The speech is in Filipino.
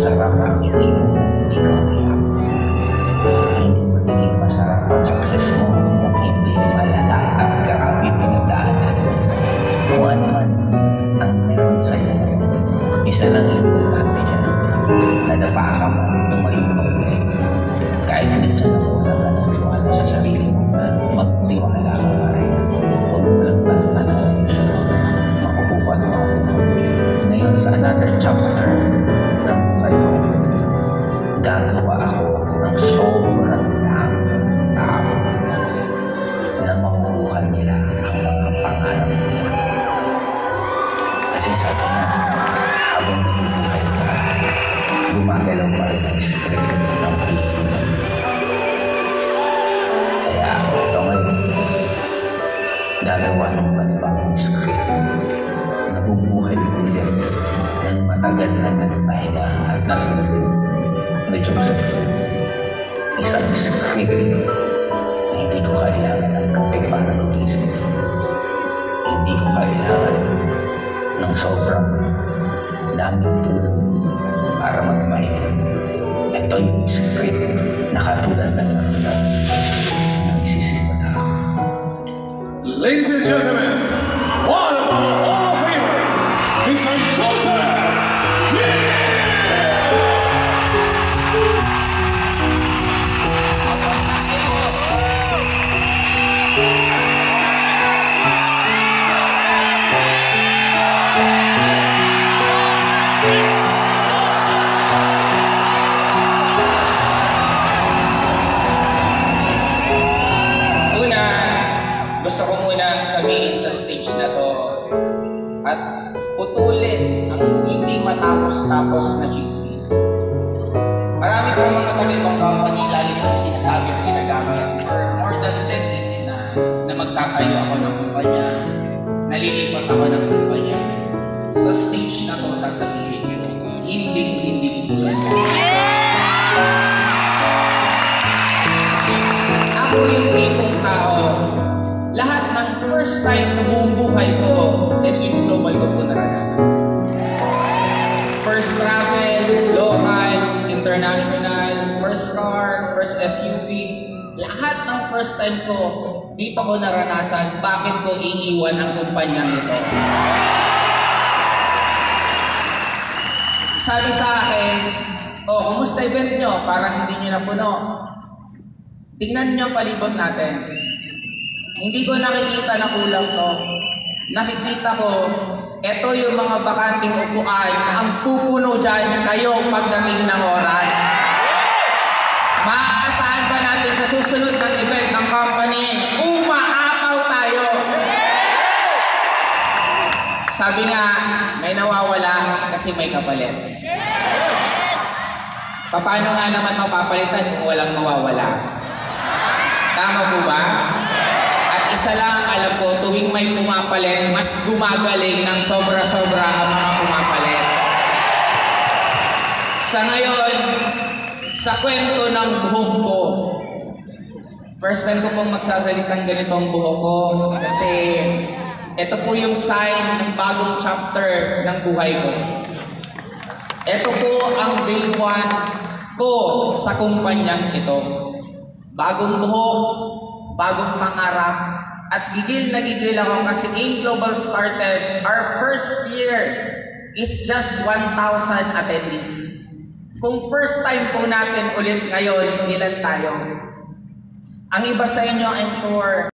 masarap ang hindi mo ikaw tiyak. Hindi magiging masarap ang success mo kung hindi malala at grabe pinagdaanan. Kung ano man ang meron sa'yo, isa lang importante yan. Nadapa ka man tumayo ka ulit. Kahit minsan nakulang ka ng tiwala sa sarili mo, magtiwala ka pa rin. Huwag mo lang ba na gusto makukupan mo. Ngayon sa another chapter ng buhay ko, gagawa ako ng sobrang daming tao na makukuha nila ang mga pangarap nila. Kasi sabi nga, habang nabubuhay ka, gumagalaw pa rin ang script ng pelikula. Kaya ito ngayon, gagawa ng panibagong script. Nabubuhay ulit ng matagal na nagpahinga at nagulog ni Joseph. Isang script na hindi ko kailangan ng kape para gumising. Hindi ko kailangan ng sobrang daming tulog para magpahinga. Ito yung script na katulad ng nagsisimula ako. Ladies and gentlemen, one of our Hall of Famer, Mr. Joseph Lee! Gusto ko munang sabihin sa stage na to at putulin ang hindi matapos-tapos na chismis. Marami pa mga taga-ibang company lagi kong sinasabi at ginagamit for more than decades na magtatayo ako ng kumpanya, nalilipat ako ng kumpanya. Sa stage na to, sasabihin nyo, hindi tulad ko. Ako yung tipong tao, lahat ng first time sa buong buhay ko, and in global ko po naranasan. First travel, local, international, first car, first SUV, lahat ng first time ko, dito ko naranasan, bakit ko iiwan ang kumpanyang ito. Sabi sa akin, kumusta event nyo? Parang hindi nyo napuno. Tingnan nyo palibot natin. Hindi ko nakikita na kulang to. Nakikita ko, ito yung mga bakanting upuan ang pupuno dyan kayo pagdating ng oras. Maaasahan pa natin sa susunod ng event ng company, umaapaw tayo. Sabi nga, may nawawala kasi may kapalit. Paano nga naman mapapalitan kung walang mawawala? Tama po ba? Isa lang ang alam ko, tuwing may pumapalit, mas gumagaling ng sobra-sobra ang mga pumapalit. Sa ngayon, sa kwento ng buhok ko, first time ko pong magsasalitang ganito ang buhok ko kasi ito po yung sign ng bagong chapter ng buhay ko. Ito po ang day 1 ko sa kumpanyang ito. Bagong buhok, bagong pangarap, at gigil na gigil ako kasi AIM Global started, our first year is just 1,000 attendees. Kung first time po natin ulit ngayon, ilan tayo? Ang iba sa inyo, I'm sure,